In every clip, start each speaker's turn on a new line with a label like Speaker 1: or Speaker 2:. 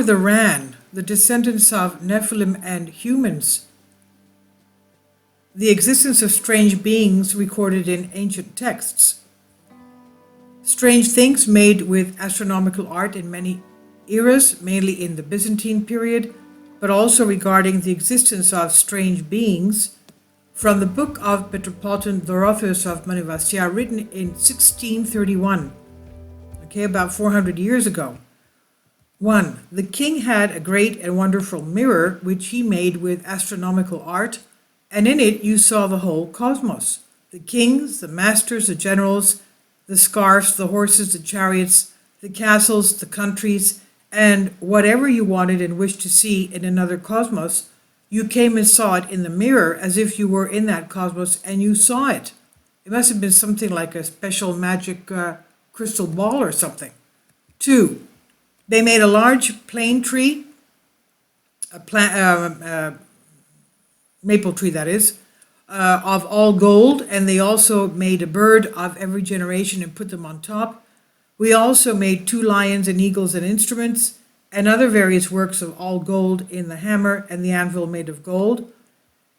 Speaker 1: of the Ran, the descendants of Nephilim and humans, the existence of strange beings recorded in ancient texts, strange things made with astronomical art in many eras, mainly in the Byzantine period, but also regarding the existence of strange beings from the book of Metropolitan Dorotheus of Manivassia, written in 1631, about 400 years ago. 1. The king had a great and wonderful mirror which he made with astronomical art, and in it you saw the whole cosmos, the kings, the masters, the generals, the scarfs, the horses, the chariots, the castles, the countries, and whatever you wanted and wished to see in another cosmos, you came and saw it in the mirror as if you were in that cosmos and you saw it. It must have been something like a special magic crystal ball or something. 2. They made a large plane tree, maple tree that is, of all gold, and they also made a bird of every generation and put them on top. We also made 2 lions and eagles and instruments, and other various works of all gold in the hammer and the anvil made of gold.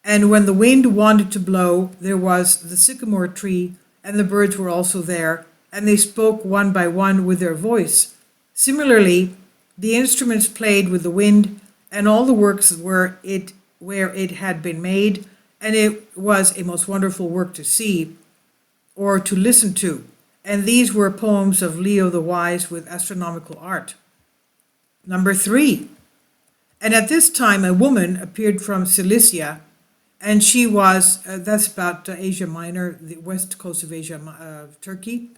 Speaker 1: And when the wind wanted to blow, there was the sycamore tree, and the birds were also there, and they spoke one by one with their voice. Similarly, the instruments played with the wind, and all the works where it had been made, and it was a most wonderful work to see or to listen to. And these were poems of Leo the Wise with astronomical art. Number 3. And at this time a woman appeared from Cilicia, and she was, that's about Asia Minor, the west coast of Asia, of Turkey.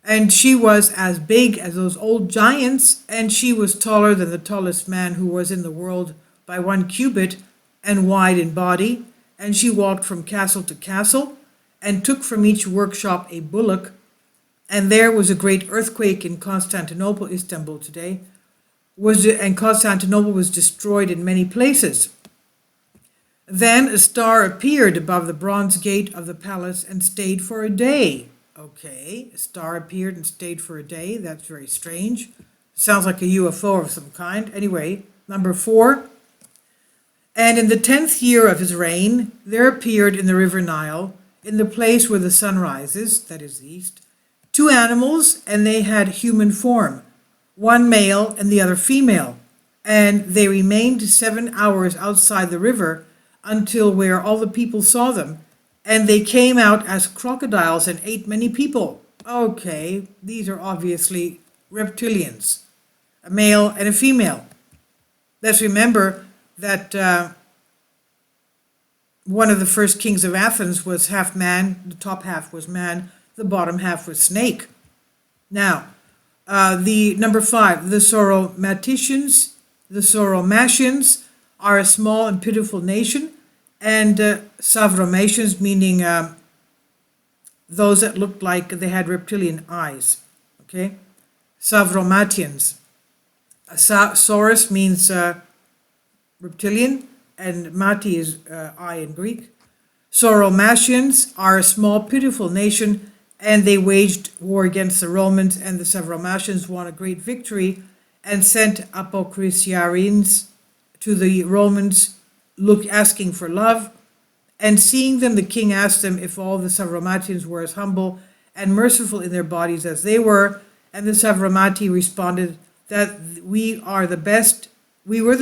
Speaker 1: And she was as big as those old giants, and she was taller than the tallest man who was in the world by 1 cubit, and wide in body. And she walked from castle to castle, and took from each workshop a bullock. And there was a great earthquake in Constantinople, Istanbul today, and Constantinople was destroyed in many places. Then a star appeared above the bronze gate of the palace and stayed for a day. Okay, a star appeared and stayed for a day. That's very strange. Sounds like a UFO of some kind. Anyway, number 4. And in the 10th year of his reign, there appeared in the river Nile, in the place where the sun rises, that is the east, 2 animals, and they had human form, 1 male and the other female. And they remained 7 hours outside the river until where all the people saw them. And they came out as crocodiles and ate many people. Okay, these are obviously reptilians, a male and a female. Let's remember that one of the first kings of Athens was half man, the top half was man, the bottom half was snake. Now, the number 5, the Sauromaticians, the Sauromachians are a small and pitiful nation, and Savromatians, meaning those that looked like they had reptilian eyes. Okay, Savromatians. Saurus means reptilian, and mati is eye in Greek. Sauromachians are a small, pitiful nation, and they waged war against the Romans, and the Savromatians won a great victory and sent apocrisiarines to the Romans, asking for love. And seeing them, the king asked them if all the Savromatians were as humble and merciful in their bodies as they were, and the Savromati responded that we were the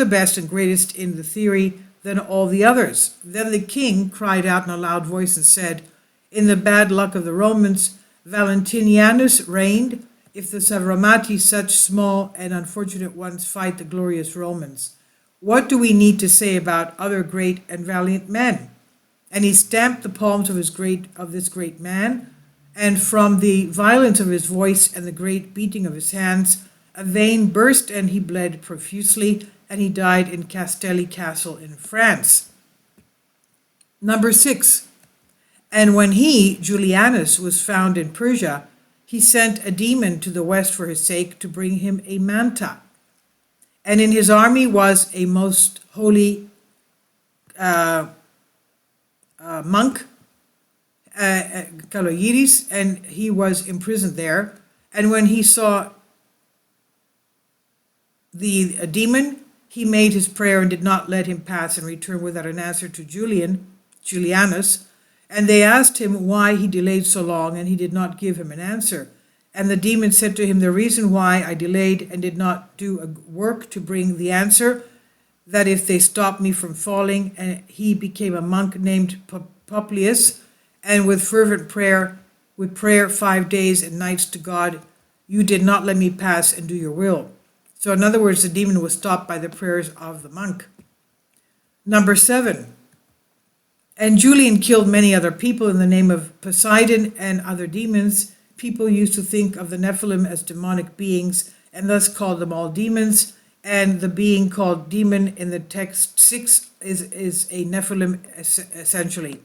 Speaker 1: best and greatest in the theory than all the others. Then the king cried out in a loud voice and said, in the bad luck of the Romans, Valentinianus reigned, if the Savromati, such small and unfortunate ones, fight the glorious Romans. What do we need to say about other great and valiant men? And he stamped the palms of this great man, and from the violence of his voice and the great beating of his hands, a vein burst and he bled profusely, and he died in Castelli Castle in France. Number 6. And when he, Julianus, was found in Persia, he sent a demon to the west for his sake to bring him a manta. And in his army was a most holy monk, Kaloyiris, and he was imprisoned there. And when he saw the demon, he made his prayer and did not let him pass and return without an answer to Julianus, and they asked him why he delayed so long, and he did not give him an answer. And the demon said to him, the reason why I delayed and did not do a work to bring the answer, that if they stopped me from falling, and he became a monk named Publius, and with fervent prayer, with prayer 5 days and nights to God, you did not let me pass and do your will. So in other words, the demon was stopped by the prayers of the monk. Number 7. And Julian killed many other people in the name of Poseidon and other demons. People used to think of the Nephilim as demonic beings and thus called them all demons. And the being called demon in the text 6 is a Nephilim essentially.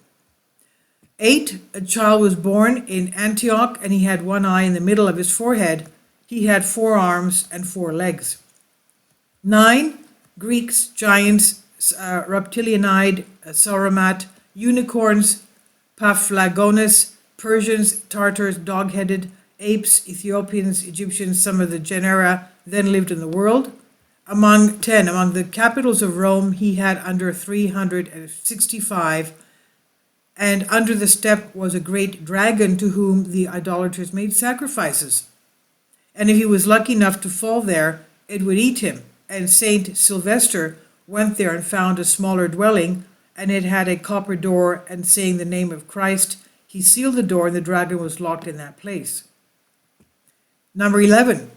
Speaker 1: 8. A child was born in Antioch, and he had one eye in the middle of his forehead. He had 4 arms and 4 legs. 9. Greeks, giants, reptilianide, sauromat, unicorns, Paphlagonus, Persians, Tartars, dog-headed, apes, Ethiopians, Egyptians, some of the genera then lived in the world. Among the capitals of Rome, he had under 365, and under the steppe was a great dragon to whom the idolaters made sacrifices. And if he was lucky enough to fall there, it would eat him. And Saint Sylvester went there and found a smaller dwelling, and it had a copper door, and saying the name of Christ, he sealed the door, and the dragon was locked in that place. Number 11.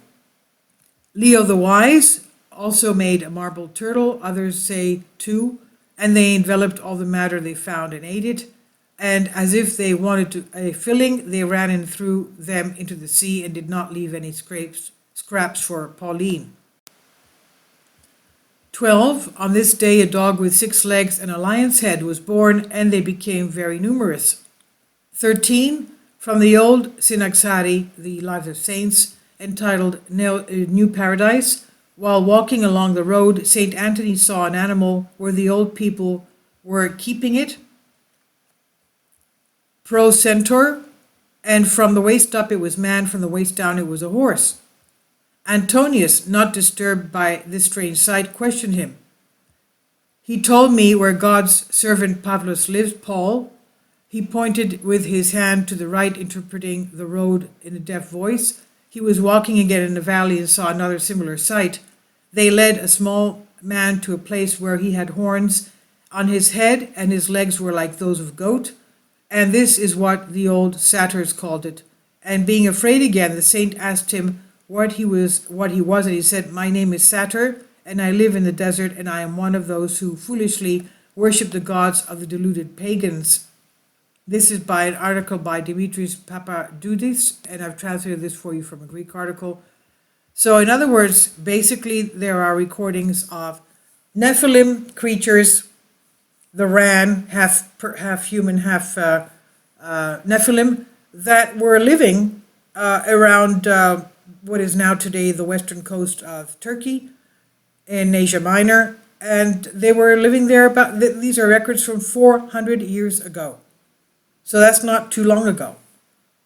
Speaker 1: Leo the Wise also made a marble turtle, others say 2, and they enveloped all the matter they found and ate it. And as if they wanted a filling, they ran and threw them into the sea and did not leave any scraps for Pauline. 12. On this day a dog with 6 legs and a lion's head was born, and they became very numerous. 13. From the old Synaxari, the Lives of Saints, entitled New Paradise, while walking along the road, St. Anthony saw an animal where the old people were keeping it, Procentaur, and from the waist up it was man, from the waist down it was a horse. Antonius, not disturbed by this strange sight, questioned him. He told me where God's servant Pavlos lives, Paul. He pointed with his hand to the right, interpreting the road in a deaf voice. He was walking again in the valley and saw another similar sight. They led a small man to a place where he had horns on his head, and his legs were like those of goat. And this is what the old satyrs called it. And being afraid again, the saint asked him what he was, and he said, my name is Satyr, and I live in the desert, and I am one of those who foolishly worship the gods of the deluded pagans. This is by an article by Dimitris Papadoudis, and I've translated this for you from a Greek article. So in other words, basically there are recordings of Nephilim creatures, the Ran, half human, half Nephilim, that were living around what is now today the western coast of Turkey in Asia Minor, and they were living there these are records from 400 years ago. So that's not too long ago.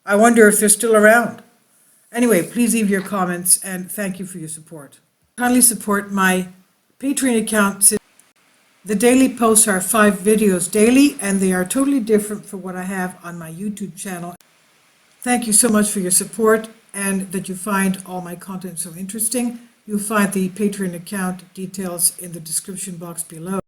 Speaker 1: I wonder if they're still around. Anyway, please leave your comments, and thank you for your support. Kindly support my Patreon account. The daily posts are 5 videos daily, and they are totally different from what I have on my YouTube channel. Thank you so much for your support, and that you find all my content so interesting. You'll find the Patreon account details in the description box below.